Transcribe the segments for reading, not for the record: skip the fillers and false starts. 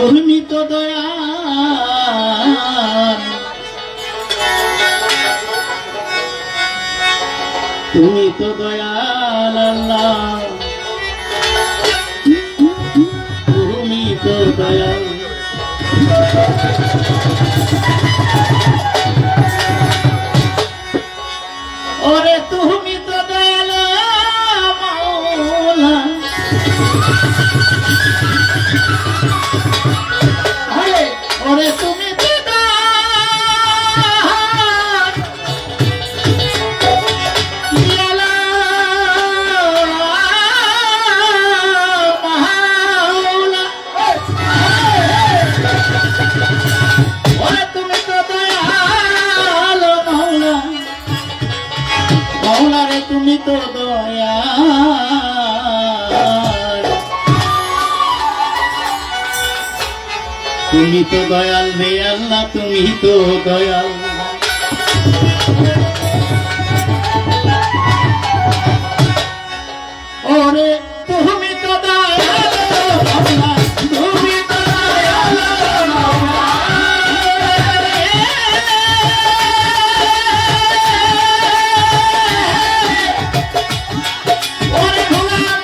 তুমি তো দয়াল, তুমি তো দয়াল আল্লাহ, তুমি তো দয়াল। ওরে তুমি তো দয়াল মাওলা, ওরে তুমি তো দয়াল মাওলা, ওরে তুমি তো দয়াল মাওলা, মাওলা রে তুমি তো দয়াল, তুমি তো দয়াল রে আল্লাহ, তুমি তো দয়াল। ওরে তুমি তো দয়াল আল্লাহ, তুমি তো দয়াল মাওলা, ওরে গোলাম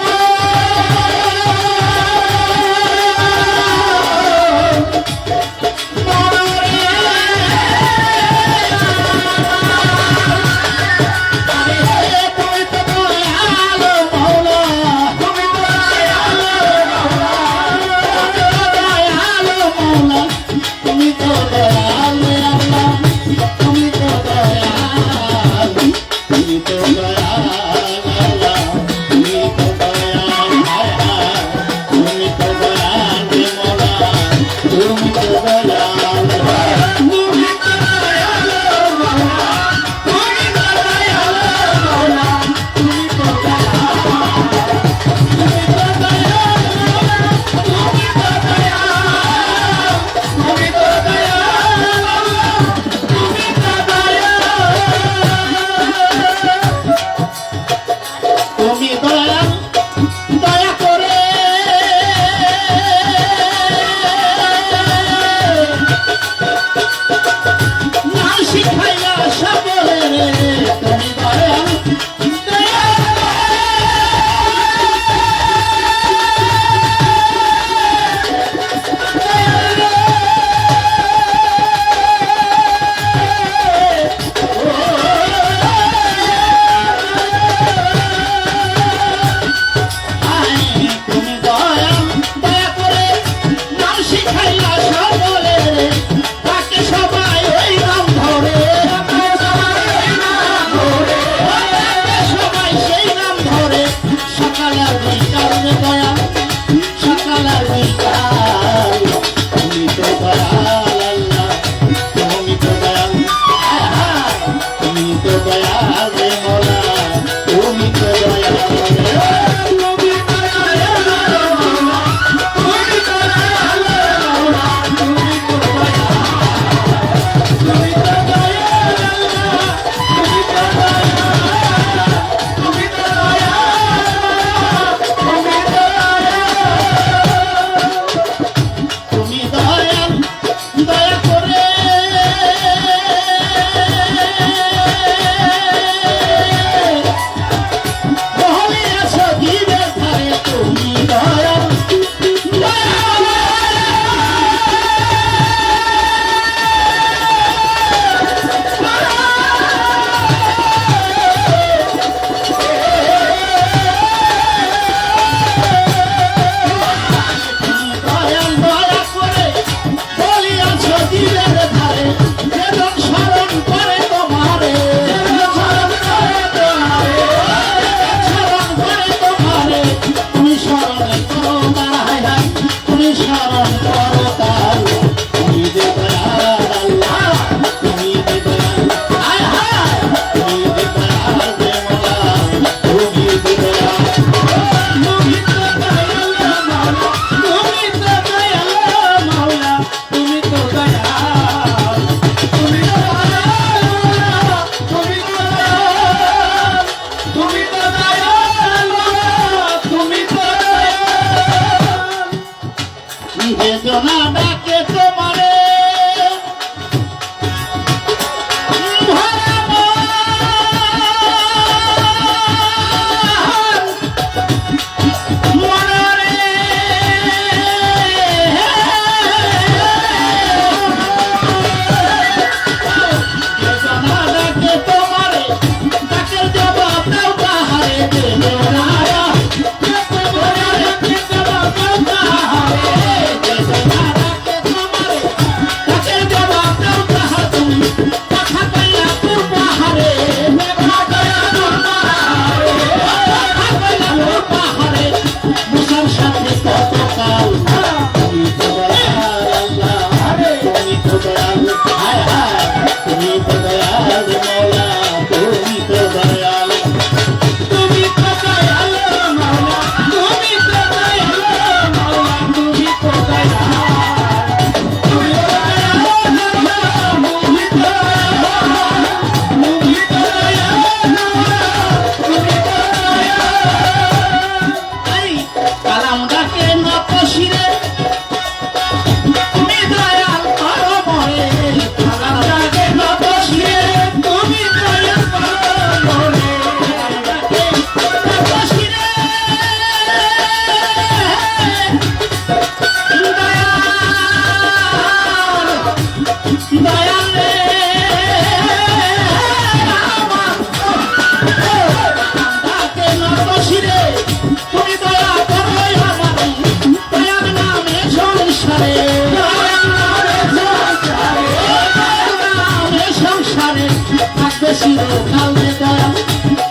চিরকাল রে দয়াল,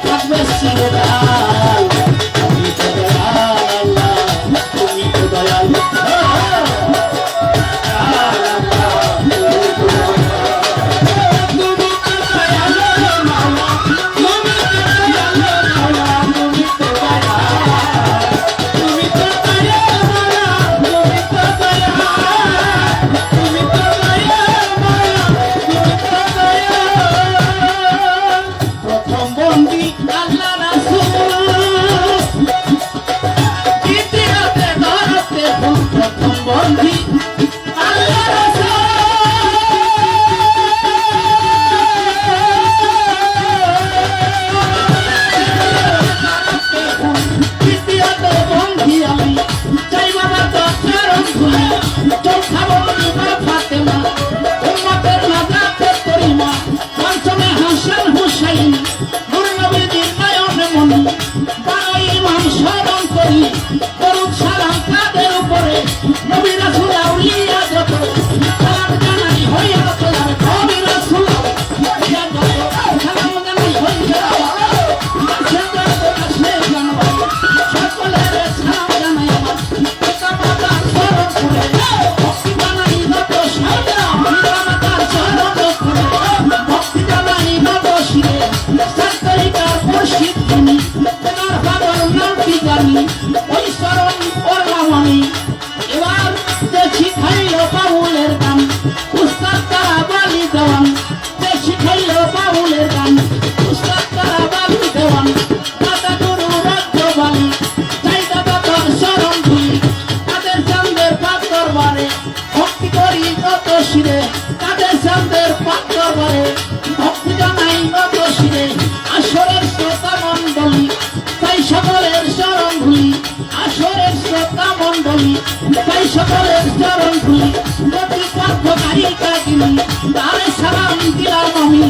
থাকবে চিরকাল। তুমি তো দয়াল আল্লাহ, তুমি তো দয়াল। সকলের চরণ ধুলি, প্রতিপক্ষকারী কাকিনি, তার সালাম দিলাম আমি।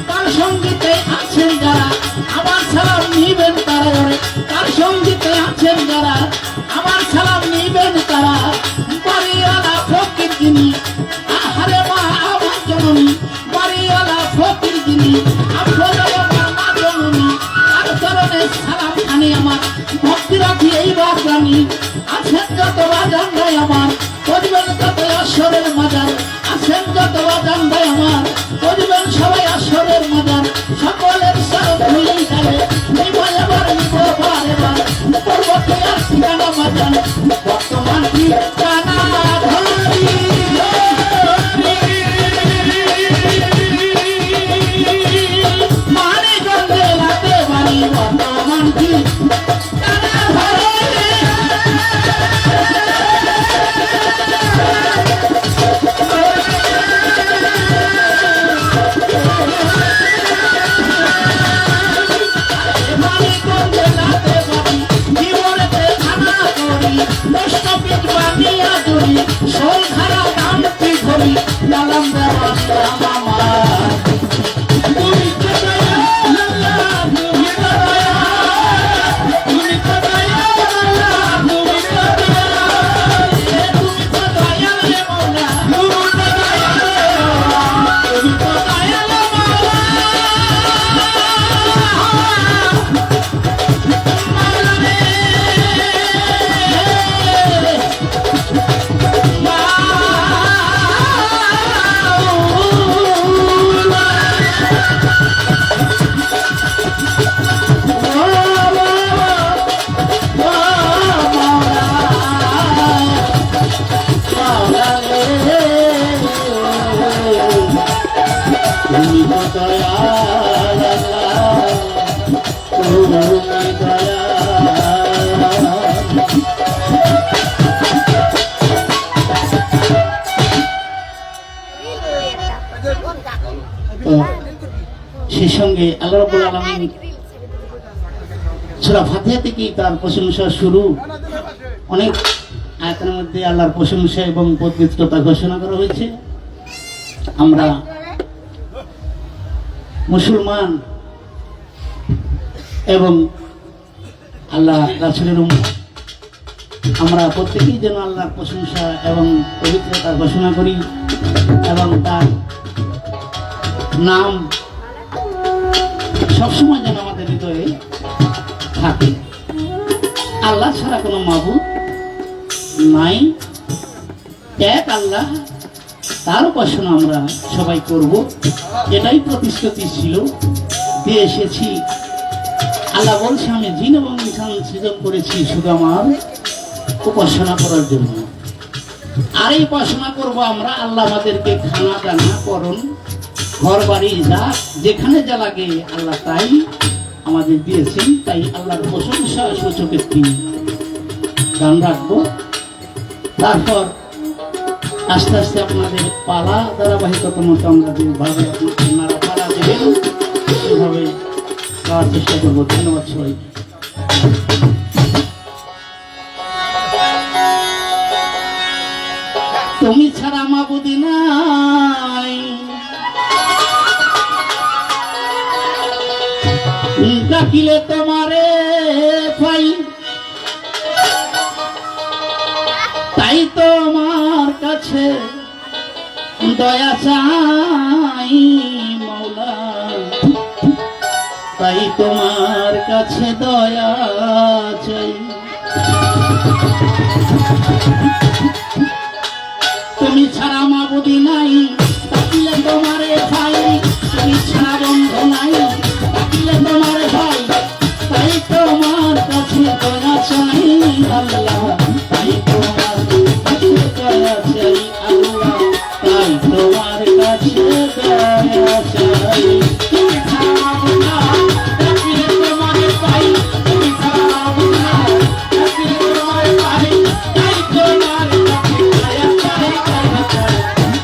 তার সঙ্গীতে আছেন যারা, আমার সালাম নিবেন তারা। তার সঙ্গীতে আছেন যারা, আমার সালাম নিবেন তারা। বাড়িওয়ালা ফকির যিনি, আহারে মা আমার জননী। বাড়িওয়ালা ফকির যিনি, আপনার মা জননী। আর চরণে সালাম খানি আমার, ভক্তি রাখি এইবার জানি। আছেন যত বাজান ভাই আমার, করবেন তত আসরের মাজার। আছেন যত বাজান ভাই আমার, করবেন সবাই আসরের মাজার। সকলের সার ভুলেই যাবে, এই বাজাবার নিব বারে বার। পর্বতে আর ঠিকানা বাজান, বর্তমান ঠিকানা ধরি। মানে গন্ধে লাতে বাড়ি, বর্তমান ঠিকানা ধরি। সেই সঙ্গে আল্লাহ রাব্বুল আলামিন সূরা ফাতিহা থেকে তার প্রশংসা শুরু। অনেক আয়াতের মধ্যে আল্লাহর প্রশংসা এবং পবিত্রতা ঘোষণা করা হয়েছে। আমরা মুসলমান এবং আল্লাহ রাসূলের উম্মত, আমরা প্রত্যেকেই যেন আল্লাহর প্রশংসা এবং পবিত্রতা ঘোষণা করি এবং তার নাম সবসময় যেন আমাদের হৃদয়ে থাকে। আল্লাহ ছাড়া কোনো মাবুদ নাই, এক আল্লাহ, তার উপাসনা আমরা সবাই করব, এটাই প্রতিশ্রুতি ছিল, দিয়ে এসেছি। আল্লাহ বলছে আমি জিন এবং ইনসান সৃজন করেছি শুধু আমার উপাসনা করার জন্য। আর এই উপাসনা করব আমরা, আল্লাহ আমাদেরকে খানা দানা করণ ঘর বাড়ি যা যেখানে যা লাগে আল্লাহ তাই আমাদের দিয়েছেন। তাই আল্লাহর প্রশংসা সূচক একটি গান রাখবো, তারপর আস্তে আস্তে আপনাদের পালা ধারাবাহিকতার মতো আমরা যেভাবে আপনারা পালা দেবেন সেভাবে গাওয়ার চেষ্টা করবো। ধন্যবাদ সবাই। তুমি ছাড়া মাবুদি নাই, ডাকিলে তোমারে পাই, তাই তোমার কাছে দয়া চাই মৌলা, তাই তোমার কাছে দয়া চাই। তুমি ছাড়া মাবুদি নাই, ডাকিলে তোমারে ভাই, তুমি ছাড়া বন্ধু নাই, ডাকিলে তোমারে ভাই, তাই তোমার কাছে দয়া চাই আল্লাহ, তাই তোমার কাছে দয়া চাই আল্লাহ, তাই তোমার কাছে দয়া চাই। তুমি ছাড়া মাবুদ নাই, ডাকিলে তোমারে ভাই, তুমি ছাড়া মাবুদ নাই, ডাকিলে তোমারে ভাই, তাই তোমার কাছে দয়া চাই,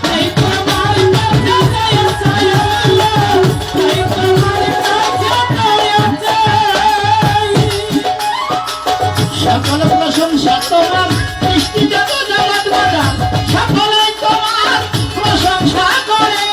তাই তোমার কাছে দয়া চাই আল্লাহ, তাই তোমার কাছে দয়া চাই। সকল প্রশংসা তোমার, সৃষ্টি যত জগৎ গড়া সকলেই তোমার প্রশংসা করে।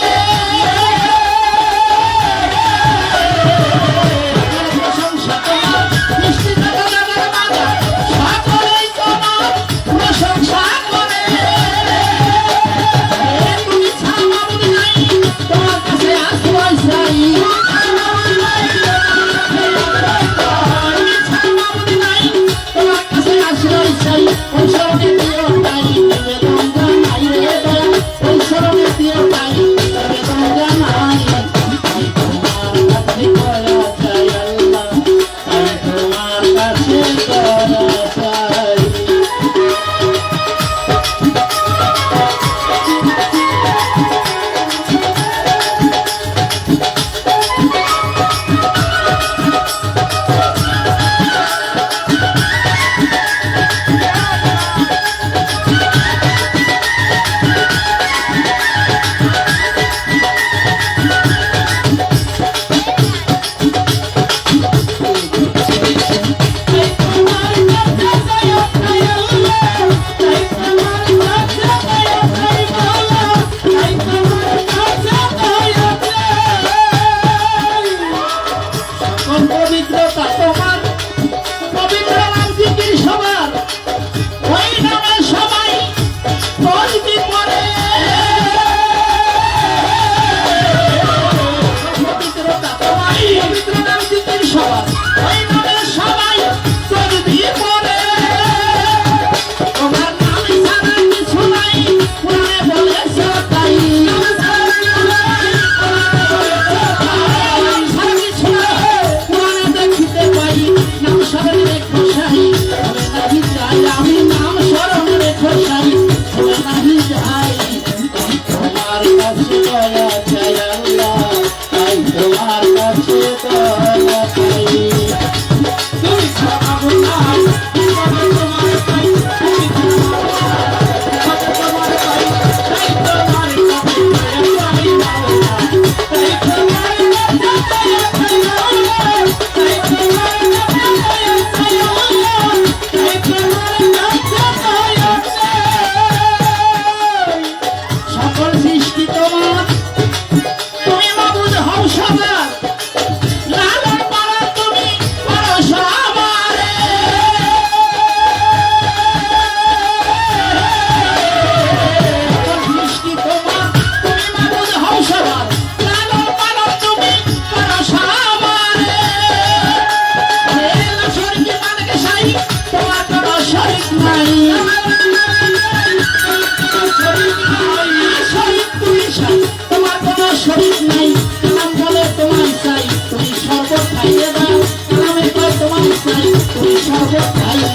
শরীর নাই কালাম বলে তোমায় চাই তুমি শরবত খাইয়ে দাও কালামে কয় তোমায় চাই তুমি শরবত খাইয়ে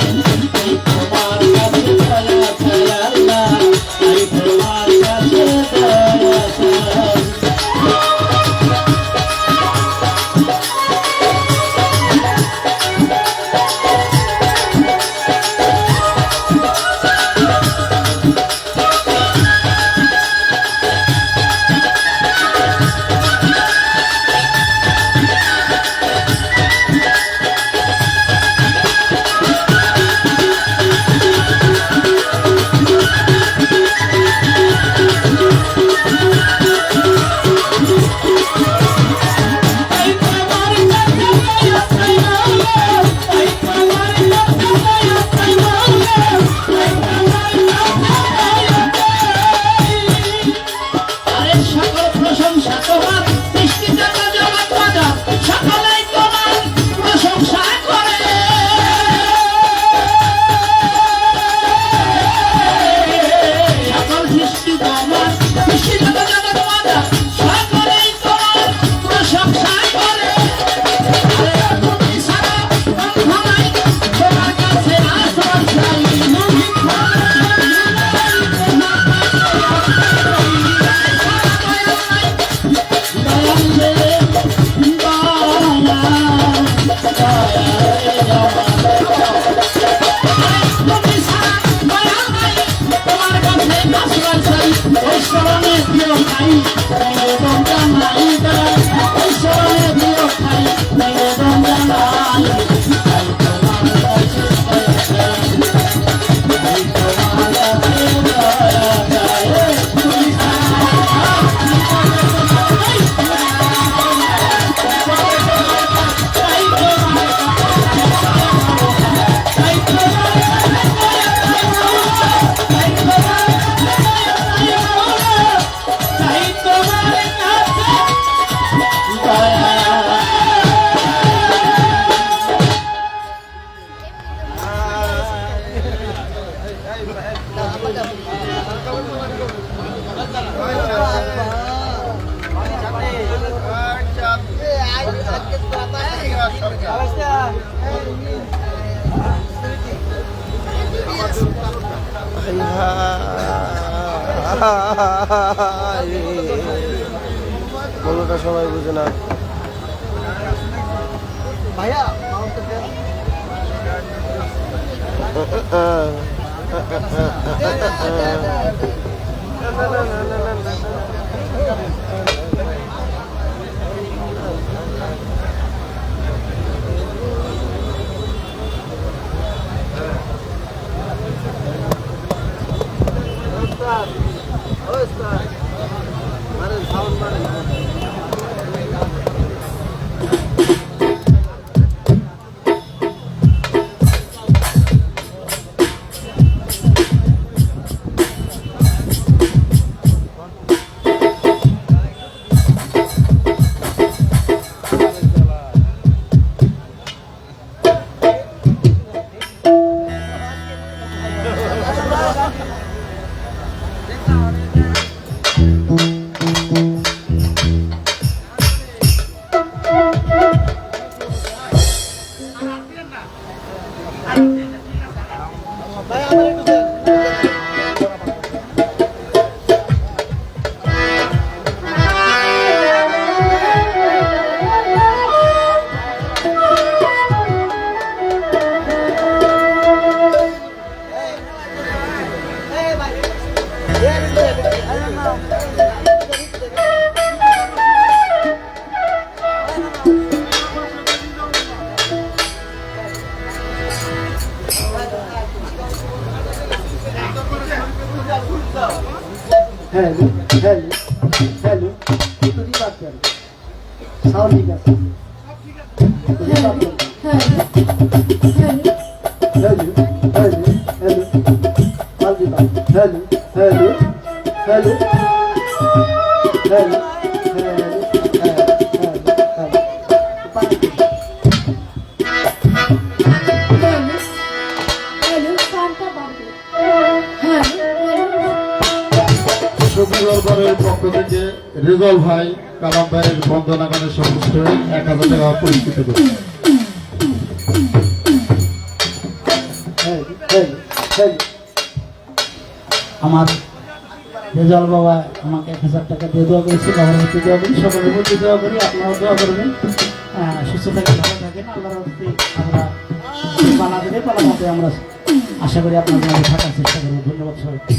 তাই তোমার কাছে দয়া চাই আল্লাহ তাই তোমার কাছে দয়া চাই কোনোটা সবাই বুঝে না ভাইয়া हेलो हेलो हेलो तो जी बात कर साउंड ठीक है हेलो हेलो हेलो हेलो बात हेलो हेलो हेलो हेलो দরবারের পক্ষ থেকে রেজাল ভাই কালাম ভাইয়ের বন্দনা গানের সন্তুষ্ট হয়ে 1000 টাকা পরিচিত করুন। আমার রেজাল বাবা আমাকে 1000 টাকা দিয়ে দোয়া করেছে, বাবার প্রতি দোয়া করি, সকলের প্রতি দোয়া করি, আপনারাও দোয়া করবেন। সুস্থ থাকেন, ভালো থাকেন, আল্লাহর প্রতি আমরা পালা দিলে পালা মতে আমরা আশা করি আপনাদের মাঝে থাকার চেষ্টা করবো। ধন্যবাদ সবাইকে।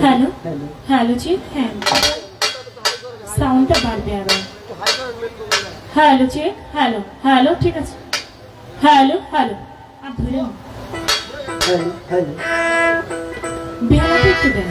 হ্যালো হ্যালো চেক, হ্যাঁ সাউন্ডটা বাড়বে আরো। হ্যালো চেক, হ্যালো হ্যালো, ঠিক আছে, হ্যালো হ্যালো, আর ধরে বেহালাতে একটু দেন।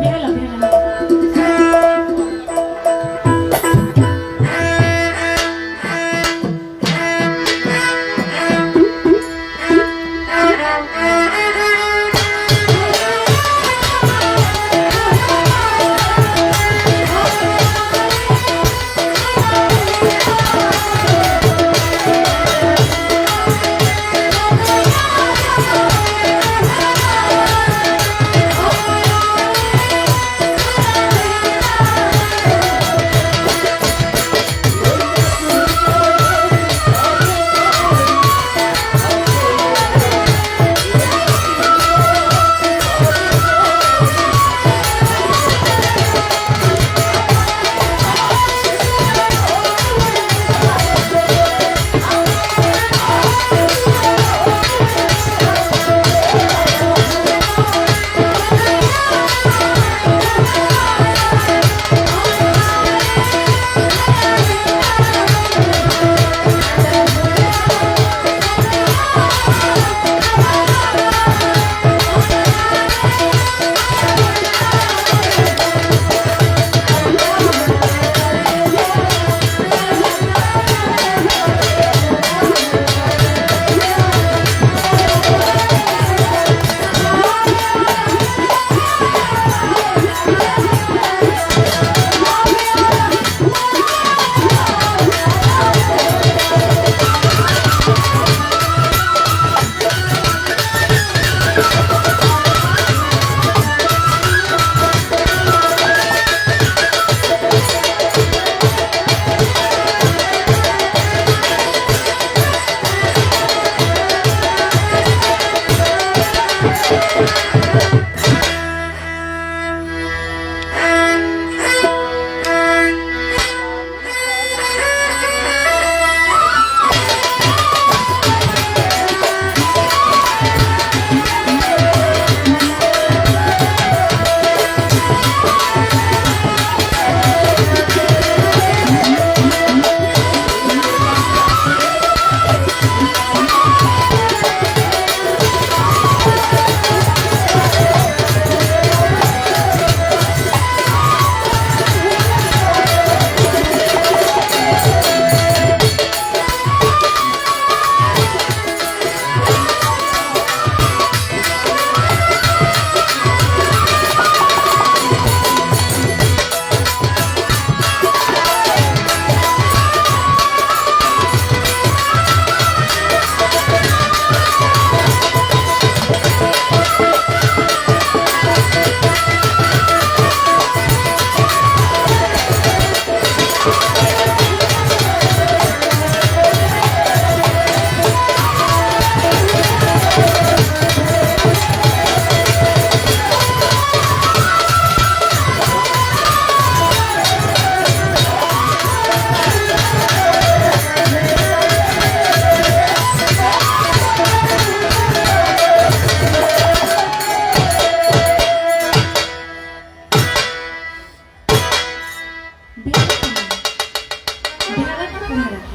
বেহালা বেহালা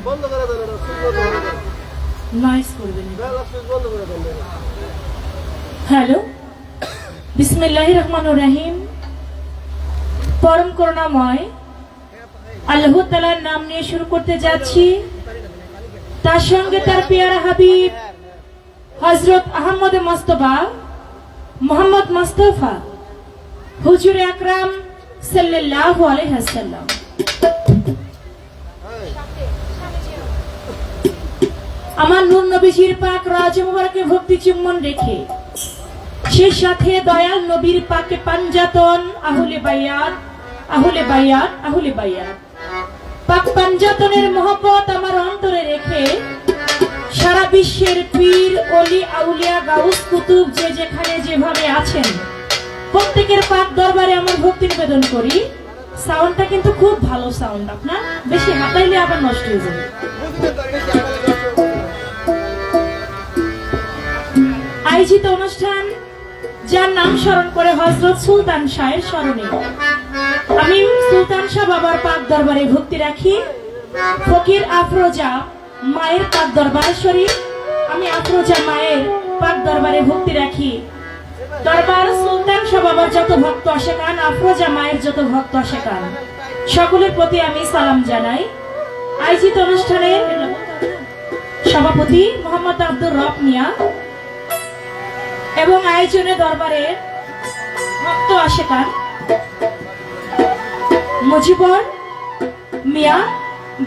বন্ধ করে দেন এটা, সুইচ বন্ধ করে দেন। নয়েজ করবেন না। বেলা সুইচ বন্ধ করে দেন। হ্যালো, বিসমিল্লাহির রহমানির রহিম। পরম করুণাময় আল্লাহ তাআলার নাম নিয়ে শুরু করতে যাচ্ছি। তার সঙ্গে তার পেয়ারা হাবিব হযরত আহমদ মুস্তাফা মোহাম্মদ মুস্তাফা হুজুর আকরাম সাল্লাল্লাহু আলাইহি ওয়াসাল্লাম। আমার নূর নবীজির পাক রাজ মুবারকে ভক্তি চুম্বন রেখে সেই সাথে দয়াল নবীর পাকে পাঞ্জাতন আহলে বায়াত আহলে বায়াত আহলে বায়াত পাক পাঞ্জাতনের মহব্বত আমার অন্তরে রেখে সারা বিশ্বের পীর ওলি আউলিয়া গাউস কুতুব যে যেখানে যেভাবে আছেন প্রত্যেকের পাক দরবারে আমার ভক্তি নিবেদন করি। সাউন্ডটা কিন্তু খুব ভালো সাউন্ড, আপনার বেশি হাতাইলে আবার নষ্ট হয়ে যাবে। আয়োজিত অনুষ্ঠান যার নাম স্মরণ করে হযরত সুলতান শাহের স্মরণে আমি সুলতান শাহ বাবার পাক দরবারে ভক্তি রাখি। ফকির আফরোজা মায়ের পাক দরবারেশ্বরী, আমি আফরোজা মায়ের পাক দরবারে ভক্তি রাখি। দরবার সুলতান শাহ বাবার যত ভক্ত আসে কান, আফরোজা মায়ের যত ভক্ত আসে কান, সকলের প্রতি আমি সালাম জানাই। আয়োজিত অনুষ্ঠানের সভাপতি মোহাম্মদ আব্দুর রব মিয়া এবং আয়োজনে দরবারে ভক্ত আশেকান মুজিবর মিয়া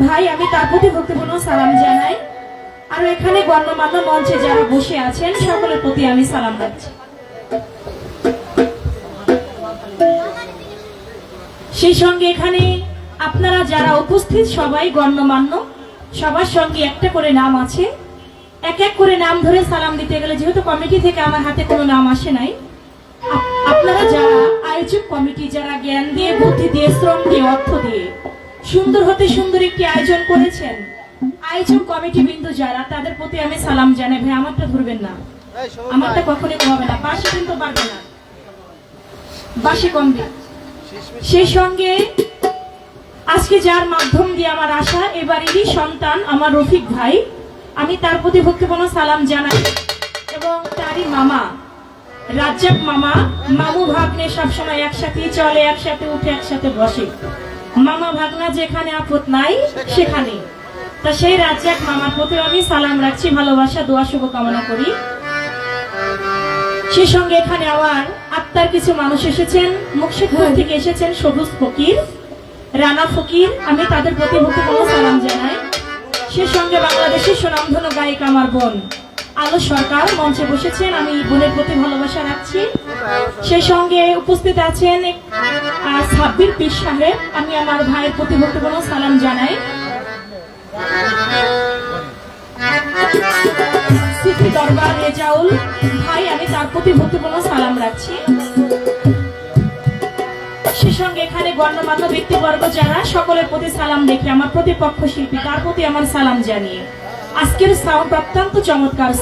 ভাই, আমি তার প্রতি ভক্তিপূর্ণ সালাম জানাই। আর এখানে গণ্যমান্য মঞ্চে যারা বসে আছেন সকলের প্রতি আমি সালাম রাখছি। সেই সঙ্গে এখানে আপনারা যারা উপস্থিত সবাই গণ্যমান্য, সবার সঙ্গে একটা করে নাম আছে। এক এক করে নাম ধরে সালাম দিতে গেলে যেহেতু কমিটি থেকে আমার হাতে কোনো নাম আসে নাই, আপনারা যারা আয়োজক কমিটি যারা জ্ঞান দিয়ে বুদ্ধি দিয়ে শ্রম দিয়ে অর্থ দিয়ে সুন্দর হতে সুন্দর একটি আয়োজন করেছেন, আয়োজক কমিটি বিন্দু যারা, তাদের প্রতি আমি সালাম জানাই। ভাই আমারটা ধরবেন না, আমারটা কখনই কমাবে না, বাসে কিন্তু পারবে না, বাসে কমবে। সেই সঙ্গে আজকে যার মাধ্যম দিয়ে আমার আশা এবারেরই সন্তান আমার রফিক ভাই, আমি তার প্রতি ভক্তিপূর্ণ সালাম জানাই। এবং তারই মামা রাজ্জাক মামা, মামু ভাগ্নে সবসময় একসাথে চলে, একসাথে উঠে, একসাথে বসে। মামা ভাগনা যেখানে আপদ নাই সেখানে, তা সেই রাজ্জাক মামার প্রতি আমি সালাম রাখছি, ভালোবাসা দোয়া শুভকামনা করি। সেই সঙ্গে এখানে আবার আত্মার কিছু মানুষ এসেছেন, মুর্শিদপুর থেকে এসেছেন সবুজ ফকির, রানা ফকির, আমি তাদের প্রতি ভক্তিপূর্ণ সালাম জানাই। সেই সঙ্গে বাংলাদেশের সুনামধন্য গায়িক আমার বোন আলো সরকার মঞ্চে বসেছেন, আমি বোনের প্রতি ভালোবাসা রাখছি। সেই সঙ্গে উপস্থিত আছেন সাব্বির পীর সাহেব, আমি আমার ভাইয়ের প্রতি ভক্তিপূর্ণ সালাম জানাই। সুফি দরবার রেজাউল ভাই, আমি তার প্রতি ভক্তিপূর্ণ সালাম রাখছি। সে সঙ্গে এখানে গণ্যমান্য ব্যক্তিবর্গ যারা, সকলের প্রতি সালাম রেখে আমার প্রতিপক্ষ শিল্পী তার প্রতি আমার সালাম জানিয়ে আজকের সাউন্ড অত্যন্ত চমৎকার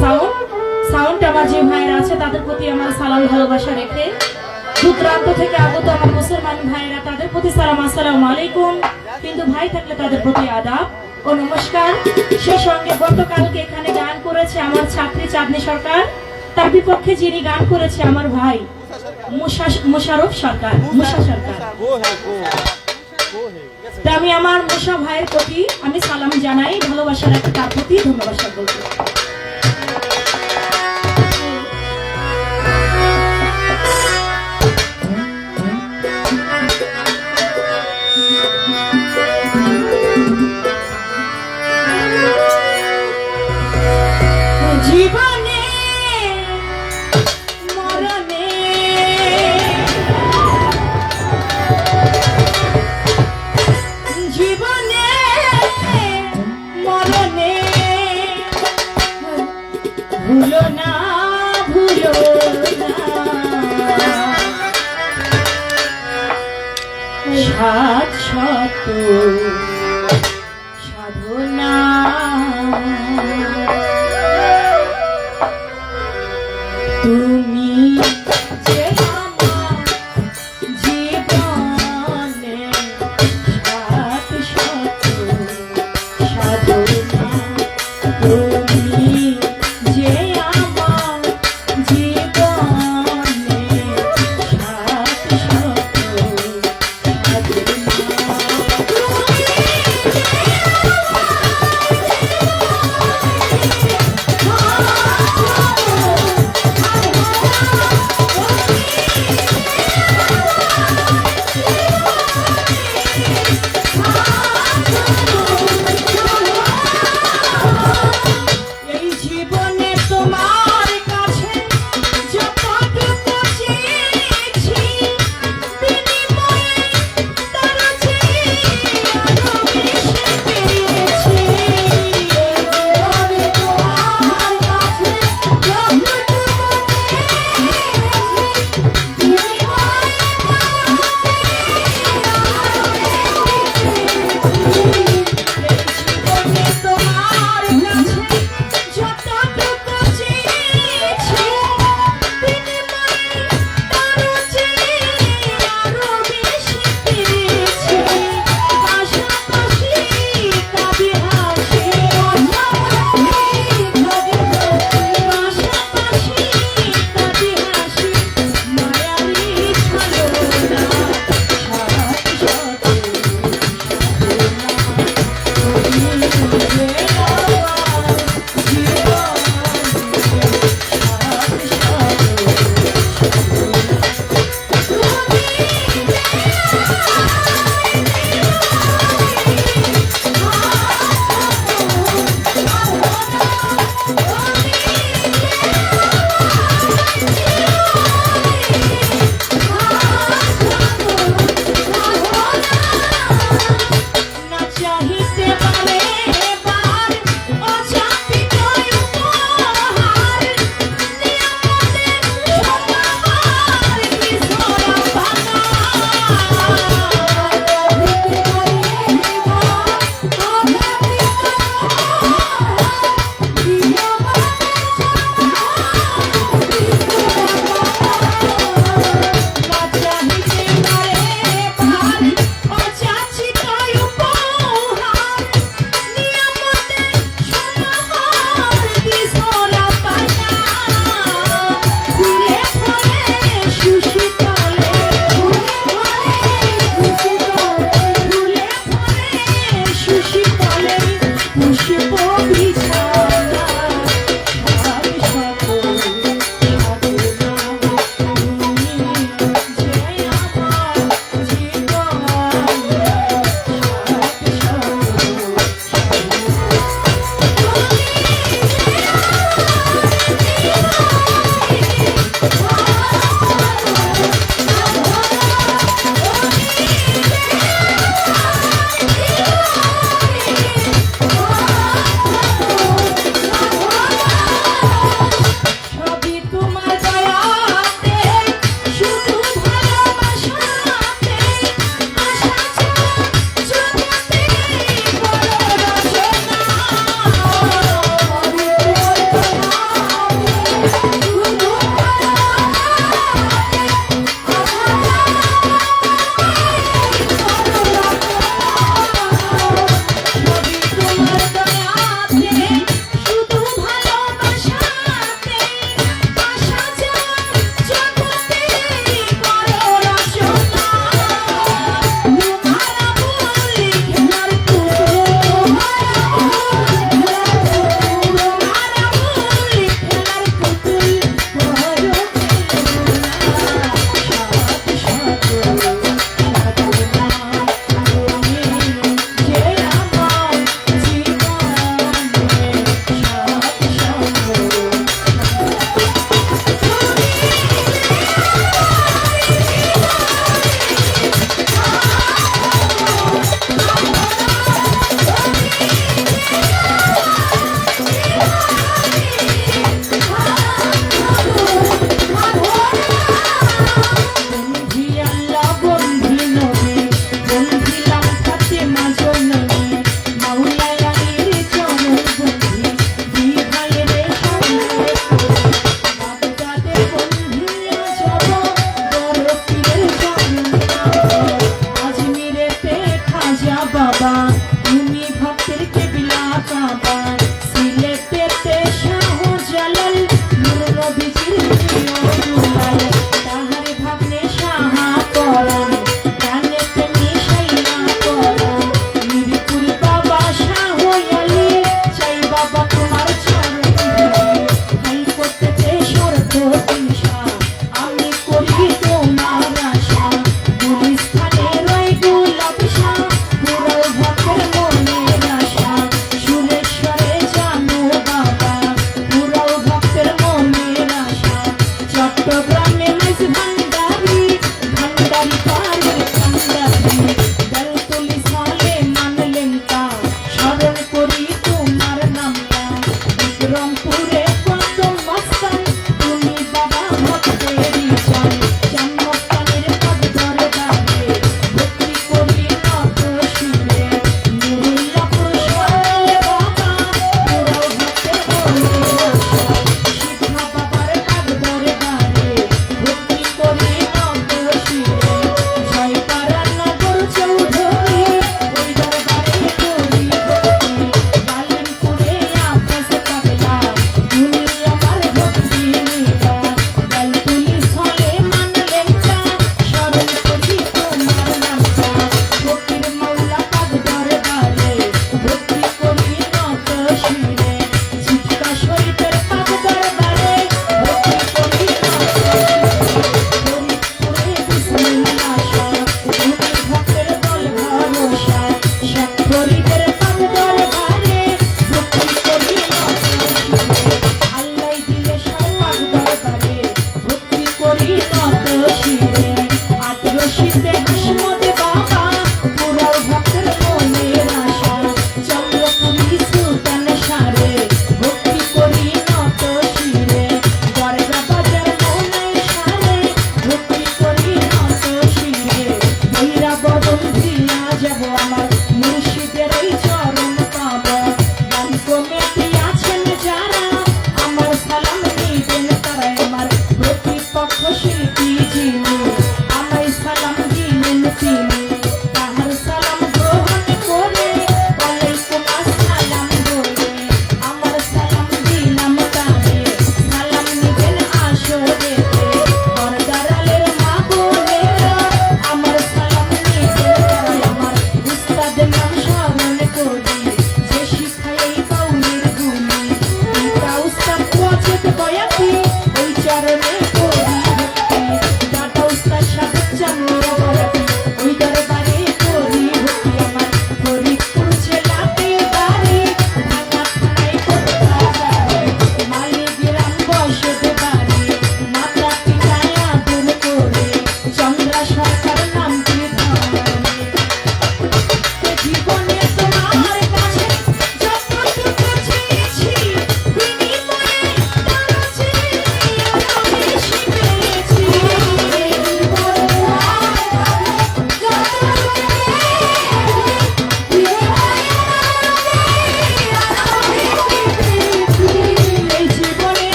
সাউন্ড আমার যে ভাইয়েরা আছে তাদের প্রতি আমার সালাম ভালোবাসা রেখে দূরান্ত থেকে আগত আমার মুসলমান ভাইয়েরা তাদের প্রতি সালাম, আসসালামু আলাইকুম। হিন্দু ভাই থাকলে তাদের প্রতি আদাব ও নমস্কার। সে সঙ্গে গতকালকে এখানে গান করেছে আমার ছাত্রী চাঁদনী সরকার, তার বিপক্ষে যিনি গান করেছে আমার ভাই মুশারফ সরকার, মুশা সরকার। আমি আমার মুশা ভাইয়ের প্রতি আমি সালাম জানাই, ভালোবাসা রাখি, তার প্রতি ধন্যবাদ বলছি। জীবনে মরণে জীবনে মরণে ভুলো না ভুলো না সাত শত সাধনা তুমি যে আমার জীবনে সাত শত সাধনা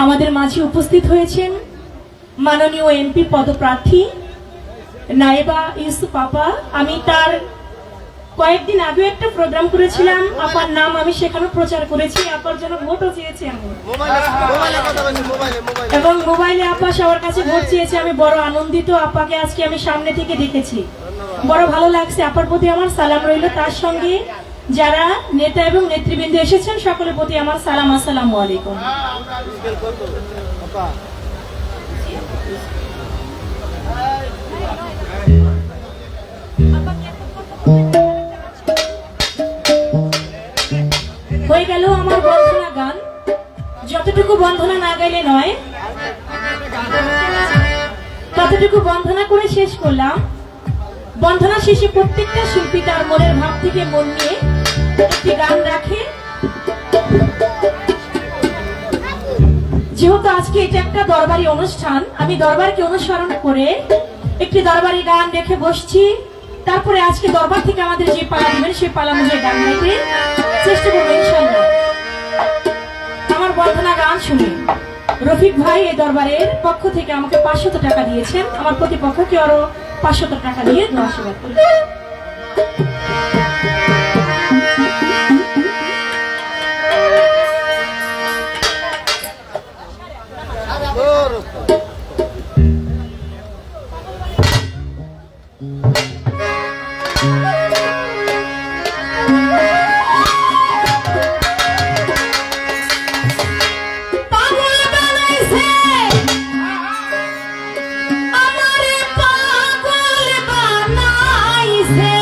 আমাদের মাঝে উপস্থিত হয়েছেন মাননীয় এমপি পদপ্রার্থী নায়েবা ইউসুফ আপা। আমি তার কয়েকদিন আগে একটা প্রোগ্রাম করেছিলাম, আপার নাম আমি সেখানে প্রচার করেছি, আপার জন্য ভোটও চেয়েছি আমি, মোবাইলে কথা বলছি, মোবাইলে এবং মোবাইলে আপা সবার কাছে ভোট চেয়েছে। আমি বড় আনন্দিত, আপাকে আজকে আমি সামনে থেকে দেখেছি, বড় ভালো লাগছে। আপার প্রতি আমার সালাম রইল, তার সঙ্গে যারা নেতা এবং নেতৃবৃন্দ এসেছেন সকলের প্রতি আমার সালাম, আসসালামু আলাইকুম। আপা হয়ে গেল আমার বন্ধনা গান। যতটুকু বন্ধনা না গাইলে নয়, ততটুকু বন্ধনা করে শেষ করলাম। বন্ধনা শেষে প্রত্যেকটা শিল্পী তার মনের ভাব থেকে মন নিয়ে একটি গান রাখে। যেহেতু আজকে এটা একটা দরবারি অনুষ্ঠান, আমি দরবারকে অনুসরণ করে একটি দরবারি গান রেখে বসছি। তারপরে আজকে দরবার থেকে আমাদের যে পালা দিবেন সেই পালা অনুযায়ী গান গাইতে চেষ্টা করবো ইনশাআল্লাহ। আমার বন্ধনা গান শুনে রফিক ভাই এই দরবারের পক্ষ থেকে আমাকে 500 টাকা দিয়েছেন। আমার প্রতিপক্ষকে আরো 500 টাকা দিয়ে দোয়া আশীর্বাদ করি। পাগল বানাইছে আমারে, পাগল বানাইছে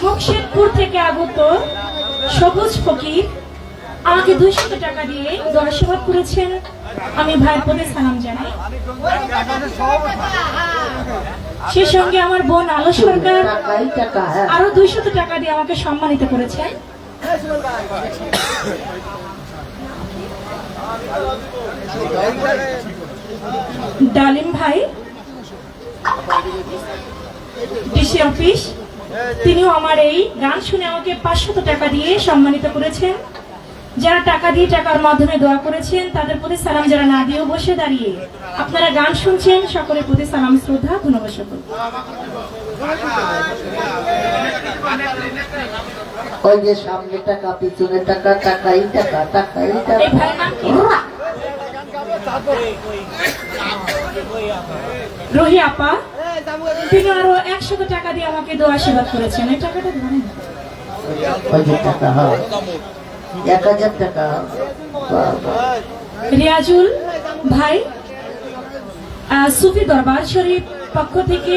মুর্শিদপুর থেকে আগত সবুজ ফকির আমাকে 200 টাকা দিয়ে দর্শাবাদ করেছেন। আমি ভাইয়ের প্রতি সালাম জানাই। সে সঙ্গে আমার বোন আলো সরকার আরো 200 টাকা দিয়ে আমাকে সম্মানিত করেছেন। ডালিম ভাই ডিসি অফিস, তিনিও আমার এই গান শুনে আমাকে 500 টাকা দিয়ে সম্মানিত করেছেন। যারা টাকা দিয়ে টাকার মাধ্যমে দোয়া করেছেন তাদের প্রতি সালাম, যারা না দিয়েও বসে দাঁড়িয়ে আপনারা গান শুনছেন সকলের প্রতি সালাম শ্রদ্ধা ধন্যবাদ। সকল ওই যে সামনে টাকা পিছনে টাকা, টাকাই টাকা, টাকাই টাকা। এই ভাইয়ের নাম কি? রোহি আপা, তিনি আরো 100 টাকা দিয়ে আমাকে দোয়া আশীর্বাদ করেছেন। এই টাকাটা ধরেন। ওই যে টাকা হয় 1000 টাকা। রিয়াজুল ভাই সুফি দরবার শরীফ পক্ষ থেকে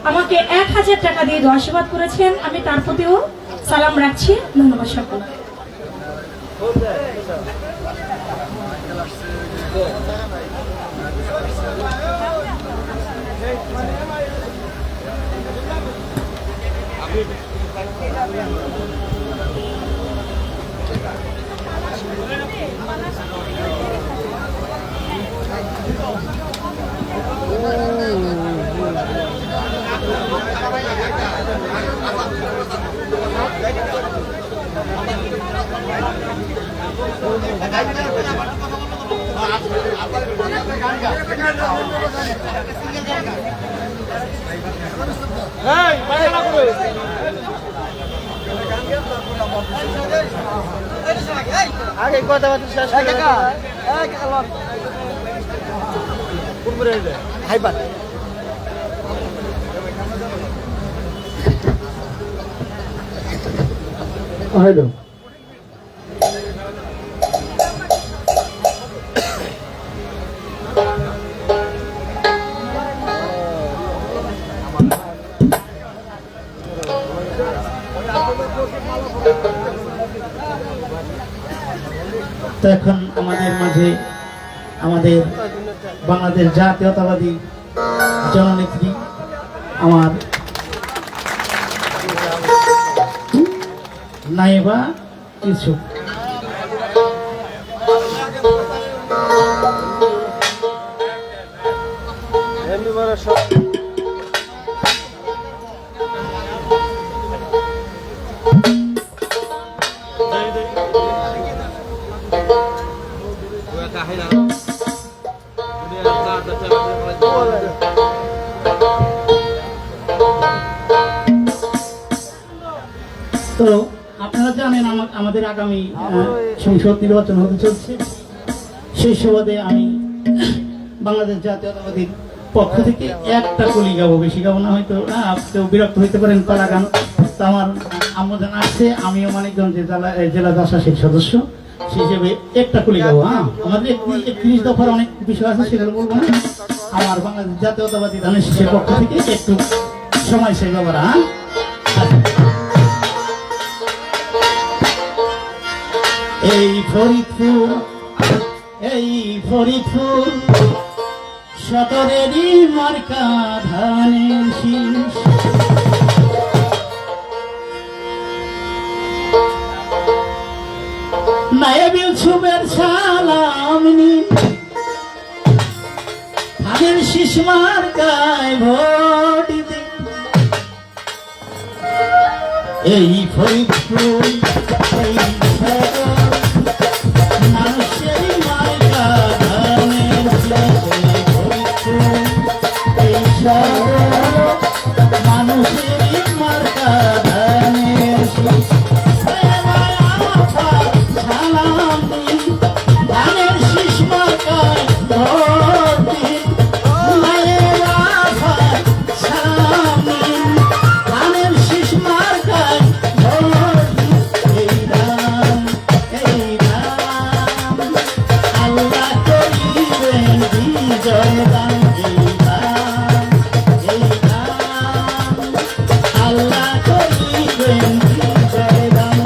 আমাকে 1000 টাকা দিয়ে দোয়া আশীর্বাদ করেছেন। আমি তার প্রতিও সালাম রাখছি। ধন্যবাদ সকল। আগে কথাবার্তা শেষ করে হাইবার হ্যালো তো এখন আমাদের মাঝে আমাদের বাংলাদেশ জাতীয়তাবাদী জননেত্রী আমার নাইবা ইউসুফ এমনি বড় সব তো আপনারা জানেন আমাদের আগামী সংসদ নির্বাচন হতে চলছে। সেই সুবাদে আমি বাংলাদেশ জাতীয়তাবাদীর পক্ষ থেকে একটা কলি গাবো, বেশি গাবো না, হয়তো কেউ বিরক্ত হইতে পারেন পালা গান। তো আমার আম্মু জানা আসছে, আমিও মানিকগঞ্জ জেলা দশাসের সদস্য, সেই হিসেবে একটা কলি গাবো। হ্যাঁ, আমাদের 31 দফার অনেক বিষয় আছে, সেগুলো বলবো না। আমার বাংলাদেশ জাতীয়তাবাদী ধানের শীষের পক্ষ থেকে একটু সময় সেই ব্যাপার। হ্যাঁ, এই ফরিদপুর সদরেরই মার্কা ধানের শীষ, নায়েব ইউসুফের সালাম নিন, ধানের শীষ মার্কায় ভোট দিন। এই ফরিদপুর এই মানুষের মার্কা ধানের শীষ, এই মানুষের মার্কা ধানের শীষ। সালাম দিন, ধানের শীষ মার্কায় ভোট দিন। সালাম দিন, ধানের শীষ মার্কায় ভোট দিন। এই রাম আল্লাহ করিবেন বিজয় দান। এই রাম আল্লাহ করিবেন বিজয় দান।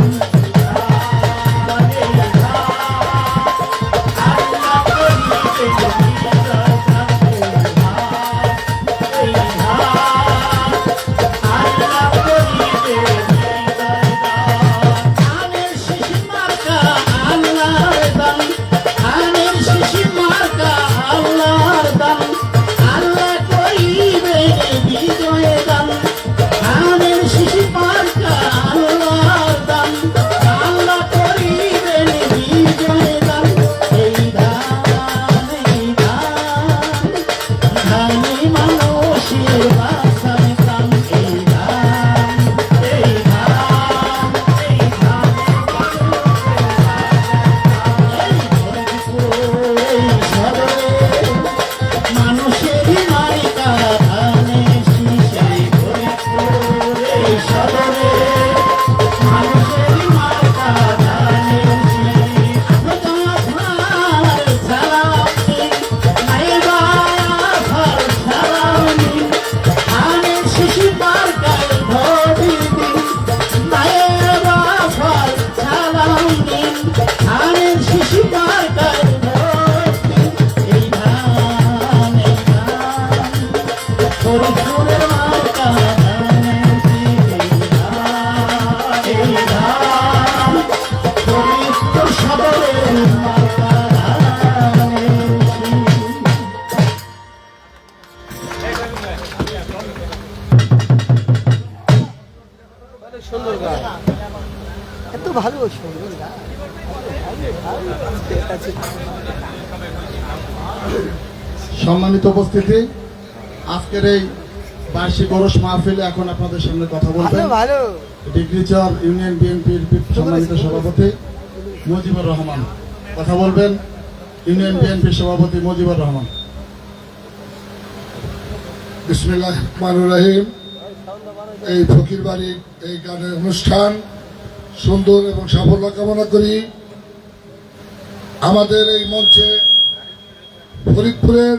সুন্দর গান, এত ভালো সুন্দর। সম্মানিত উপস্থিতি, আজকের এই বার্ষিক ওরস মাহফিলে এখন আপনাদের সামনে কথা বলবেন ভালো ডিগ্রিচর ইউনিয়ন বিএনপির সম্মানিত সভাপতি মুজিবুর রহমান। কথা বলবেন ইউনিয়ন বিএনপির সভাপতি মুজিবুর রহমান। বিসমিল্লাহির রহমানির রহিম। এই ফকির বাড়ির এই গানের অনুষ্ঠান সুন্দর এবং সাফল্য কামনা করি। আমাদের এই মঞ্চে ফরিদপুরের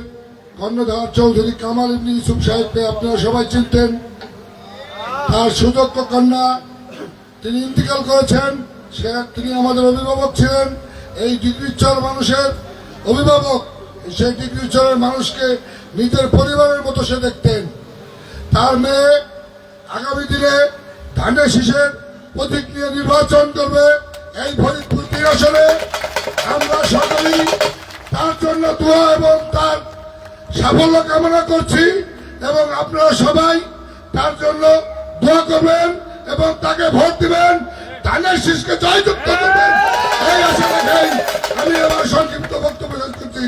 কর্ণধার চৌধুরী কামাল ইবনে ইউসুফ সাহেবকে আপনারা সবাই চিনতেন। তার সুযোগ্য কন্যা তিনি ইন্তিকাল করেছেন। তিনি আমাদের অভিভাবক ছিলেন, এই ডিগ্রিচর মানুষের অভিভাবক। সেই ডিগ্রিচরের মানুষকে নিজের পরিবারের মতো সে দেখতেন। তার মেয়ে আগামী দিনে ধানের শীষের প্রতীক নিয়ে নির্বাচন করবে এই ফরিদপুর 3 আসনে। আমরা সকলেই তার জন্য দোয়া এবং তার সাফল্য কামনা করছি, এবং আপনারা সবাই তার জন্য দোয়া করবেন এবং তাকে ভোট দিবেন, ধানের শীষকে জয়যুক্ত করবেন। এই আশা রেখেই আমি আমার সংক্ষিপ্ত বক্তব্য শেষ করছি।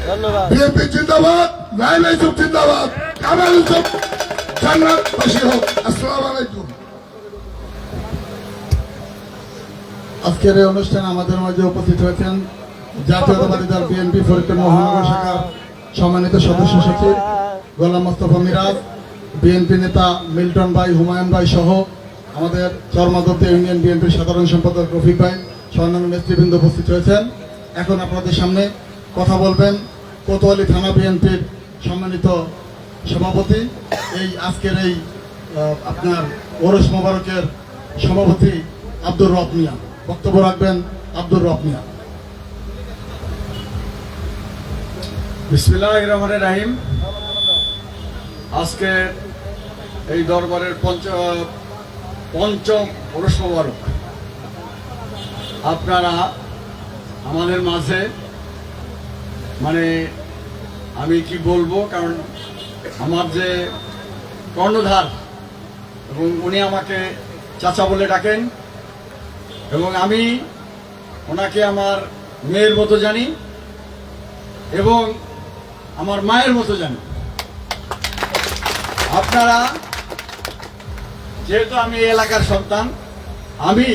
ধন্যবাদ। বিএনপি জিন্দাবাদ, নাইম ইউসুফ জিন্দাবাদ, কামাল ইউসুফ জান্নাতবাসী হোক। আসসালামু আলাইকুম। আজকের এই অনুষ্ঠানে আমাদের মাঝে উপস্থিত হয়েছেন জাতীয়তাবাদী দল বিএনপি ফরিদপুর মহানগর শাখার সম্মানিত সদস্য সচিব গোলাম মোস্তফা মিরাজ, বিএনপি নেতা মিল্টন ভাই, হুমায়ুন ভাই সহ আমাদের চরমাদর্দী ইউনিয়ন বিএনপির সাধারণ সম্পাদক রফিক ভাই সহ অন্যান্য নেতৃবৃন্দ উপস্থিত হয়েছেন। এখন আপনাদের সামনে কথা বলবেন কোতোয়ালি থানা বিএনপির সম্মানিত সভাপতি, এই আজকের এই আপনার ওরস মোবারকের সভাপতি আব্দুর রব মিয়া। বক্তব্য রাখবেন আব্দুর রব মিয়া। বিসমিল্লাহির রহমানির রহিম। আজকে এই দরবারের পঞ্চম ওরস মোবারক। আপনারা আমাদের মাঝে, মানে আমি কি বলবো, কারণ আমার যে কর্ণধার এবং উনি আমাকে চাচা বলে ডাকেন, এবং আমি ওনাকে আমার মেয়ের মতো জানি এবং আমার মায়ের মতো জানি। আপনারা যেহেতু আমি এই এলাকার সন্তান, আমি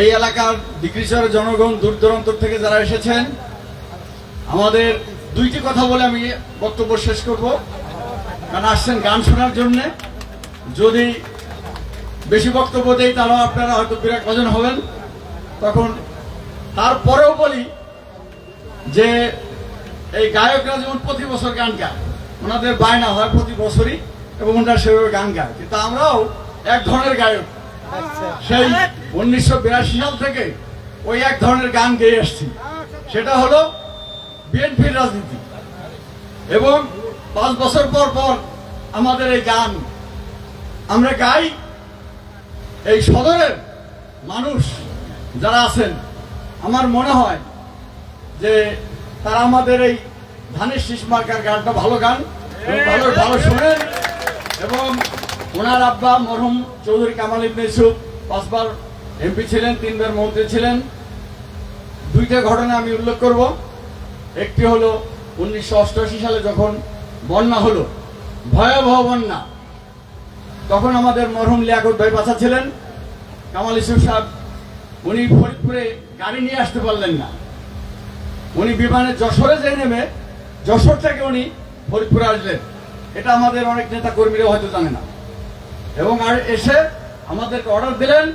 এই এলাকার ডিগ্রিচরের জনগণ দূর দূরান্ত থেকে যারা এসেছেন, আমাদের দুইটি কথা বলে আমি বক্তব্য শেষ করব। কারণ আসছেন গান শোনার জন্য। যদি বেশি বক্তব্য দেই তাহলে আপনারা হয়তো বিরাট কজন হবেন। তখন তারপরেও বলি যে এই গায়করা যেমন প্রতি বছর গান গায়, ওনাদের বায়না হয় প্রতি বছরই, এবং ওনারা সেভাবে গান গায়। কিন্তু আমরাও এক ধরনের গায়ক, সেই 1982 সাল থেকে ওই এক ধরনের গান গেয়ে আসছি। সেটা হলো বিএনপির রাজনীতি। এবং 5 বছর পর পর আমাদের এই গান আমরা গাই। এই সদরের মানুষ যারা আছেন, আমার মনে হয় যে তারা আমাদের এই ধানের শীষ মার্কার গানটা ভালো গান, ভালো ভালো শোনেন। এবং ওনার আব্বা মরহুম চৌধুরী কামাল ইবনে ইউসুফ 5 বার এমপি ছিলেন, 3 বার মন্ত্রী ছিলেন। 2টা ঘটনা আমি উল্লেখ করব। একটি হলো 1988 সালে যখন বন্যা হলো, ভয়াবহ বন্যা, তখন আমাদের মরহুম লিয়াকত ভাই বাঁচা ছিলেন। কামাল ইউসুফ সাহেব উনি ফরিদপুরে গাড়ি নিয়ে আসতে পারলেন না। উনি বিমানে যশোরে যেয়ে নেমে যশোর থেকে উনি ফরিদপুরে আসলেন। এটা আমাদের অনেক নেতা কর্মীরা হয়তো জানে না। এবং আর এসে আমাদেরকে অর্ডার দিলেন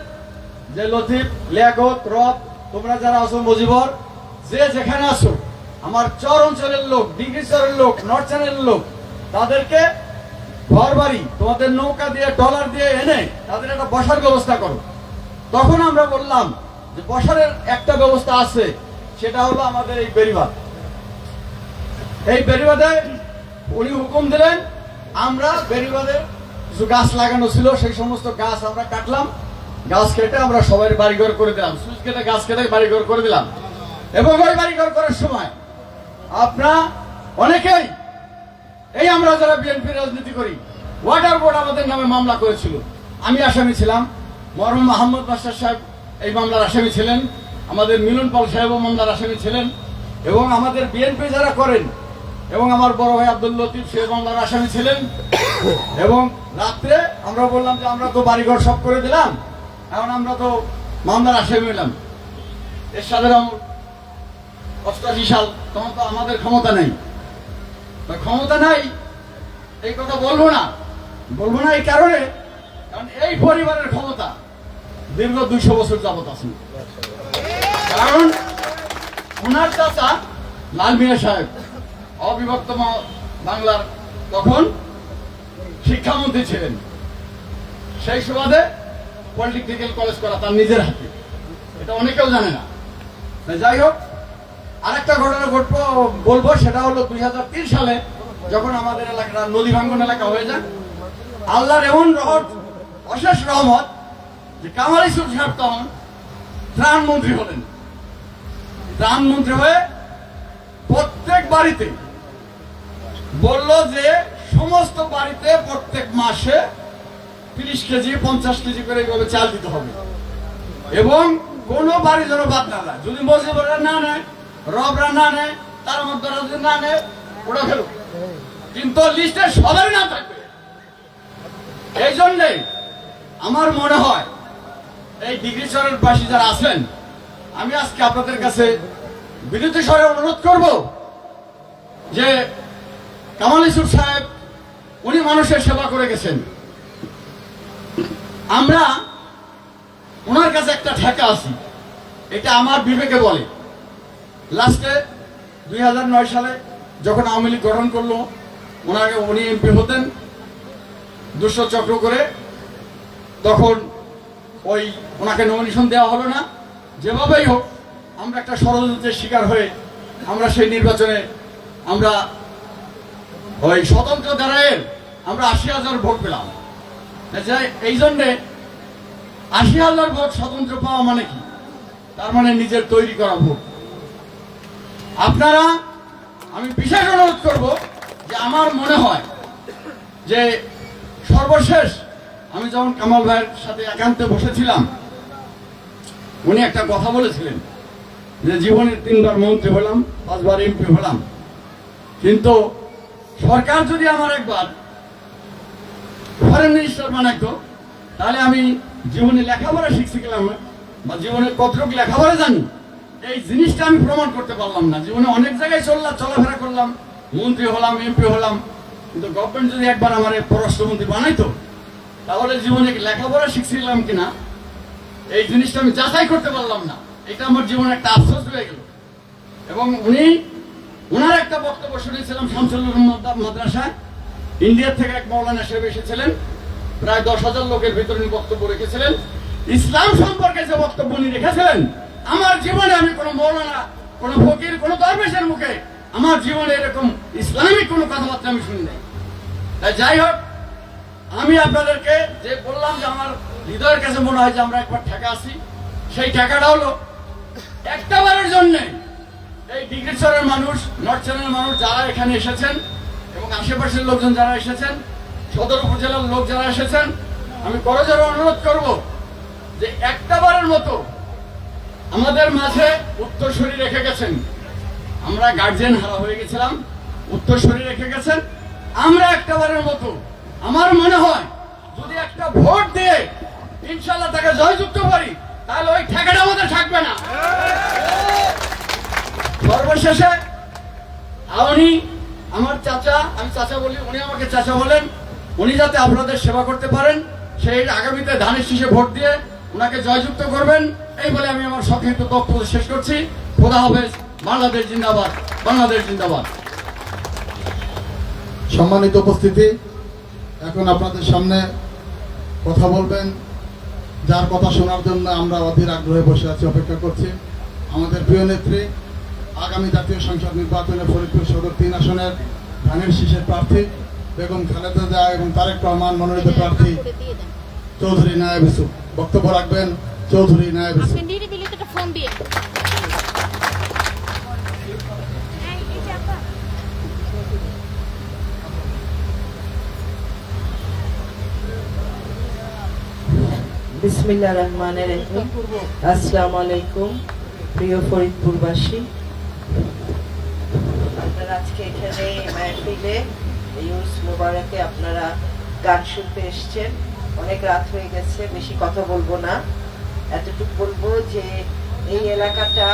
যে লতিফ, লিয়াকত, রব, তোমরা যারা আছো, মজিবর, যে যেখানে আসো, আমার চর অঞ্চলের লোক, ডিগ্রিচরের লোক, নর্থ চ্যানেলের লোক, তাদেরকে ঘর বাড়ি তোমাদের নৌকা দিয়ে ডলার দিয়ে এনে তাদের একটা বসার ব্যবস্থা করো। তখন আমরা বললাম যে বসারের একটা ব্যবস্থা আছে, সেটা হলো আমাদের এই বেড়িবাঁধ। এই বেড়িবাঁধে উনি হুকুম দিলেন, আমরা বেড়িবাঁধে কিছু গাছ লাগানো ছিল, সেই সমস্ত গাছ আমরা কাটলাম। গাছ কেটে আমরা সবাই বাড়িঘর করে দিলাম, সুইচ কেটে গাছ কেটে বাড়িঘর করে দিলাম। এবং ওই বাড়িঘর করার সময় আপনারা অনেকেই, এই আমরা যারা বিএনপি রাজনীতি করি, ওয়াটার বোর্ড আমাদের নামে মামলা করেছিল। আমি আসামি ছিলাম। মরহুম আহমদ বাশার সাহেব এই মামলার আসামি ছিলেন, আমাদের মিলন পাল সাহেবও মামলার আসামি ছিলেন, এবং আমাদের বিএনপি যারা করেন এবং আমার বড় ভাই আব্দুল লতিফ সে মামলার আসামি ছিলেন। এবং রাত্রে আমরা বললাম যে আমরা তো বাড়িঘর সব করে দিলাম, এখন আমরা তো মামলার আসামি হইলাম। এরশাদের আমল 88 সাল, তখন তো আমাদের ক্ষমতা নেই। ক্ষমতা নাই এই কথা বলবো না এই কারণে, কারণ এই পরিবারের ক্ষমতা দীর্ঘ 200 বছর যাবত আছে। কারণ ওনার চাচা লাল মিয়া সাহেব অবিভক্ত বাংলার তখন শিক্ষামন্ত্রী ছিলেন, সেই সুবাদে পলিটেকনিক্যাল কলেজ করা তার নিজের হাতে, এটা অনেকেও জানে না। যাই হোক, আরেকটা ঘটনা বলবো, সেটা হলো 2003 সালে যখন আমাদের এলাকাটা নদী ভাঙ্গন এলাকা হয়ে যায়, আল্লাহর এমন অশেষ রহমত যে কামাল ইউসুফ সাহেব তখন ত্রাণমন্ত্রী হলেন। ত্রাণমন্ত্রী হয়ে প্রত্যেক বাড়িতে বলল যে সমস্ত বাড়িতে প্রত্যেক মাসে 30 কেজি 50 কেজি করে এইভাবে চাল দিতে হবে, এবং কোনো বাড়ি যেন বাদ না যায়। যদি মসজিদরা না নেয়, রবরা না নেয়, তার মধ্যে যদি না নেয়, ওটা ফেলো, কিন্তু লিস্টে সবাই না থাকবে। এই জন্যে আমার মনে হয় এই ডিগ্রিচরের বাসী যারা আছেন, আমি আজকে আপনাদের কাছে বিনীত স্বরে অনুরোধ করব যে কামাল ইউসুফ সাহেব উনি মানুষের সেবা করে গেছেন। আমরা ওনার কাছে একটা ঠেকা আছি, এটা আমার বিবেকে বলে। লাস্টে 2009 সালে যখন আওয়ামী লীগ গঠন করলো, উনি এমপি হতেন 200 চক্র করে, তখন ওনাকে নমিনেশন দেওয়া হলো না। যেভাবেই হোক আমরা একটা ষড়যন্ত্রের শিকার হয়ে আমরা সেই নির্বাচনে আমরা স্বতন্ত্র দাঁড়ায় আমরা 80,000 ভোট পেলাম। এই জন্যে 80,000 ভোট স্বতন্ত্র পাওয়া মানে কি? তার মানে নিজের তৈরি করা ভোট। আপনারা, আমি বিশেষ অনুরোধ করব যে আমার মনে হয় যে সর্বশেষ আমি যখন কামাল ভাইয়ের সাথে একান্তে বসেছিলাম, উনি একটা কথা বলেছিলেন যে জীবনে 3বার মন্ত্রী হলাম, 5বার এমপি হলাম, কিন্তু সরকার যদি আমার একবার ফরেন মিনিস্টার বানাইতো, তাহলে আমি জীবনে লেখাপড়া শিখতে গেলাম না, বা জীবনে কতটুকু লেখাপড়া জানি, এই জিনিসটা আমি প্রমাণ করতে পারলাম না। জীবনে অনেক জায়গায় চলাফেরা করলাম, মন্ত্রী হলাম, এমপি হলাম, কিন্তু গভর্নমেন্ট যদি একবার আমার পররাষ্ট্রমন্ত্রী বানাইতো, তাহলে জীবনে লেখাপড়া শিখছিলাম কিনা এই জিনিসটা আমি যাচাই করতে পারলাম না। এটা আমার জীবনে একটা আফসোস হয়ে গেল। এবং ওনার একটা বক্তব্য শুনেছিলাম শামসুল উলুম মাদ্রাসায়, ইন্ডিয়া থেকে এক মৌলানা সাহেব এসেছিলেন, প্রায় 10,000 লোকের ভিতরে উনি বক্তব্য রেখেছিলেন। ইসলাম সম্পর্কে যে বক্তব্য উনি রেখেছিলেন, আমার জীবনে আমি কোনো মৌলানা, কোনো ফকির, কোনো দরবেশের মুখে আমার জীবনে এরকম ইসলামিক কোনো কথাবার্তা আমি শুনি নাই। তাই যাই হোক, আমি আপনাদেরকে যে বললাম যে আমার হৃদয়ের কাছে মনে হয় যে আমরা একবার ঠেকা আছি, সেই ঠেকাটা হলো একটা বারের জন্য এই ডিগ্রিচরের মানুষ, নর্থ চ্যানেলের মানুষ যারা এখানে এসেছেন এবং আশেপাশের লোকজন যারা এসেছেন, সদর উপজেলার লোক যারা এসেছেন, আমি করজোড়ে অনুরোধ করব যে একটা বারের মতো আমাদের মাঝে উত্তরসূরি রেখে গেছেন। আমরা গার্জিয়ান হারা হয়ে গেছিলাম, উত্তরসূরি রেখে গেছেন। আমরা একটা বারের মতো, আমার মনে হয় যদি একটা ভোট দিয়ে ইনশাল্লাহ তাকে জয়যুক্ত করি, তাহলে ওই ঠেকাটা আমাদের থাকবে না। সর্বশেষে উনি আমার চাচা, আমি চাচা বলি, উনি আমাকে চাচা বলেন, উনি যাতে আপনাদের সেবা করতে পারেন সেই আগামীতে ধানের শীষে ভোট দিয়ে ওনাকে জয়যুক্ত করবেন, এই বলে আমি আমার সংক্ষিপ্ত বক্তব্য শেষ করছি। খোদা হাফেজ। বাংলাদেশ জিন্দাবাদ, বাংলাদেশ জিন্দাবাদ। সম্মানিত উপস্থিতি, এখন আপনাদের সামনে কথা বলবেন যার কথা শোনার জন্য আমরা অধীর আগ্রহে বসে আছি, অপেক্ষা করছি। আমাদের প্রিয় নেত্রী, আগামী জাতীয় সংসদ নির্বাচনে ফরিদপুর সদর 3 আসনের ধানের শীষের প্রার্থী বেগম খালেদা জিয়া এবং তারেক রহমান মনোনীত প্রার্থী চৌধুরী নায়েব ইউসুফ। বক্তব্য রাখবেন চৌধুরী নায়েব ইউসুফ। ফোন দিয়ে বিসমিল্লাহির রহমানির রহিম। আসসালামু আলাইকুম প্রিয় ফরিদপুরবাসী, আপনারা আজকে এখানে মাহফিলে ইউস মুবারকে আপনারা গান শুনতে এসেছেন। অনেক রাত হয়ে গেছে, বেশি কথা বলবো না, এতটুকু বলবো যে এই এলাকাটা